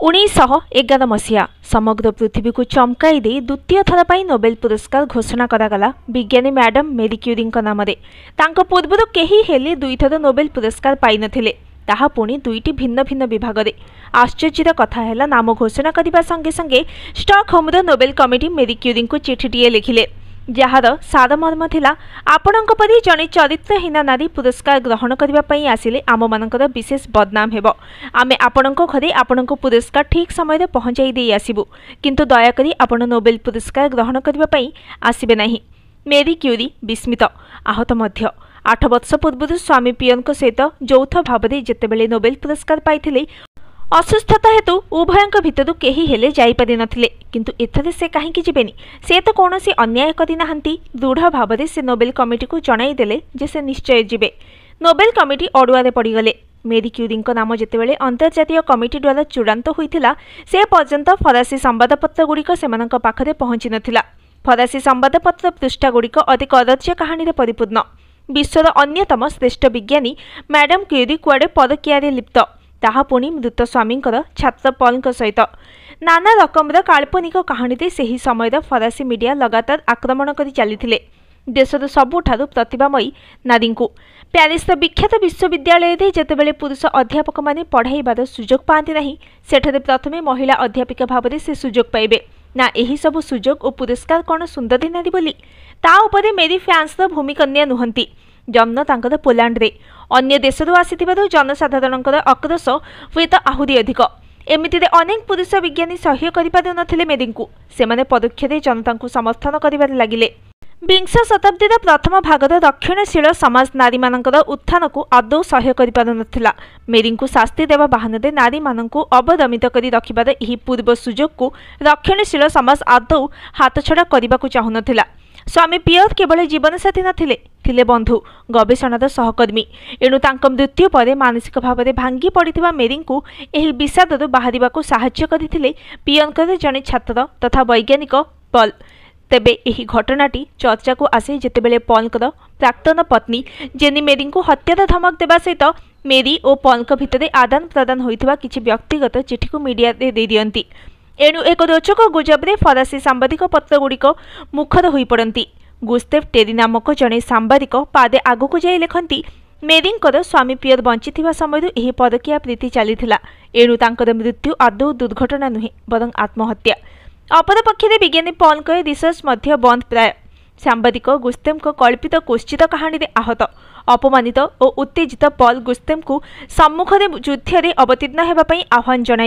1911 मसीहा समग्र पृथ्वी को चमकाई दे द्वितीय थर पर नोबेल पुरस्कार घोषणा करागला विज्ञानी मैडम मेरी क्यूरी नाम से पूर्व केही हेले दुई थर नोबेल पुरस्कार पाई नथिले ताहा पुणी दुईटी भिन्न भिन्न विभाग में। आश्चर्यर कथा है नाम घोषणा करने संगे संगे Stockholm Nobel committee Marie Curie को चिठीटीए लिखिले जार सारमर्म थिला आपणक परि जने चरित्रहीन नारी पुरस्कार ग्रहण करने आसिले आम मानकर विशेष बदनाम हेबो। आमे आपणक घरे आपणक पुरस्कार ठीक समय पहुंचाई दे आसिबु किंतु दयाकरी आपण नोबेल पुरस्कार ग्रहण करने आसिबे नहीं। मेरी क्यूरी विस्मित आहत मध्य 8 वर्ष पूर्व स्वामी पियन सहित यौथ भाव में जितेबले नोबेल पुरस्कार पाई असुस्थता हेतु उभयों भितर केही हेले जाई पारि नथिले किंतु एथरे से कहीं जीवेनी से तो कौन अन्याय करना दृढ़ भाव में से नोबेल कमिटी को जणाई देले जे से निश्चय जीवे। नोबेल कमिटी अड़ुआरे पड़गले। मेरी क्यूरी नाम जितेबले अंतर्जातीय कमिटी द्वारा चूड़ांत होइथिला से पर्यंत फरासी संवादपत्र गुड़िक सेमानक पाखरे पहुंची नथिला। फरासी संवादपत्र पृष्ठा गुड़िक अति कदर्य कहानी परिपूर्ण। विश्वर अन्यतम श्रेष्ठ विज्ञानी मैडम क्यूरी कुआडे परकियारे लिप्त ताहा पुणी मृत स्वामी छात्र पॉल सहित नाना रकमर काल्पनिक कहानी से ही समय फरासी मीडिया लगातार आक्रमण कर चली देशर सबुठारु प्रतिभामयी नारी को प्यारिस विख्यात विश्वविद्यालय जितेबले पुरुष अध्यापक माने पढ़ाइबार सुजोग पाती नहीं सेठरे प्रथमे महिला अध्यापिका भाव से सुजोग पाइबे ना यही सब सुजोग और पुरस्कार कौन सुंदरी नारी बोली ता उपरे मेरी फैंस भूमिकन्या नुहंती। जन्म तांकर पोलैंड रे अन्य देशरू आसिथिबारु जनसाधारणଙ୍କର आक्रोश हुए तो आहुरी अधिक। एमिति अनेक पुरुष विज्ञानी सह्य करिपारु नथिले मेरींकु सेमाने परोक्षरे जनता को समर्थन करिबार लागिले। विंश शताब्दीर प्रथम भागर रक्षणशील समाज नारी मानकर उत्थान को आदौ सह्य करिपारु नथिला। मेरींकु शास्ति देवा बाहନରେ नारी मानकु अवदमित करि रखिबार एही पूर्व सुजोग को रक्षणशील समाज आदौ हातछड़ा करिबाकु चाहु नथिला। स्वामी पियर केवल जीवनसाथी नथिले थिले बंधु गवेषणार सहकर्मी एणु तांक मृत्यु पर मानसिक भाव में भांगी पड़िथिबा मेरींकु एही विषादरु बाहरिबाकु साहाय्य करिथिले पियरकर जने छात्र तथा वैज्ञानिक पॉल। तेबे एही घटनाटी चर्चा को आसे जेतेबेले पॉलकर प्राक्तन पत्नी जेनी मेरींकु हत्यार धमक देबा सहित मेरी और पॉलक भितरे आदान प्रदान होइथिबा किछि व्यक्तिगत चिठी को मीडिया दे दियंती। एणु एक रोचक गुजबरे फरासी सांबादिक पत्र गुड़िक मुखर हो पड़ती। गुस्तेव टेरी नामक जड़े सांबादिक पादे आगक जाई लिखती मेरींकर स्वामी पियर बंची समय यह परकिया प्रीति चली एणु तांकर मृत्यु आदौ दुर्घटना नुहे बरं आत्महत्या। अपरपक्षे विज्ञानी पॉलक रिसर्च मध्य बंद प्राय। सांबादिक गुस्तेम कल्पित कोश्चित कहानी आहत अपमानित और उत्तेजित पॉल गुस्तेम को सम्मुखरे युद्ध में अवतीर्ण होगापी आह्वान जनाई।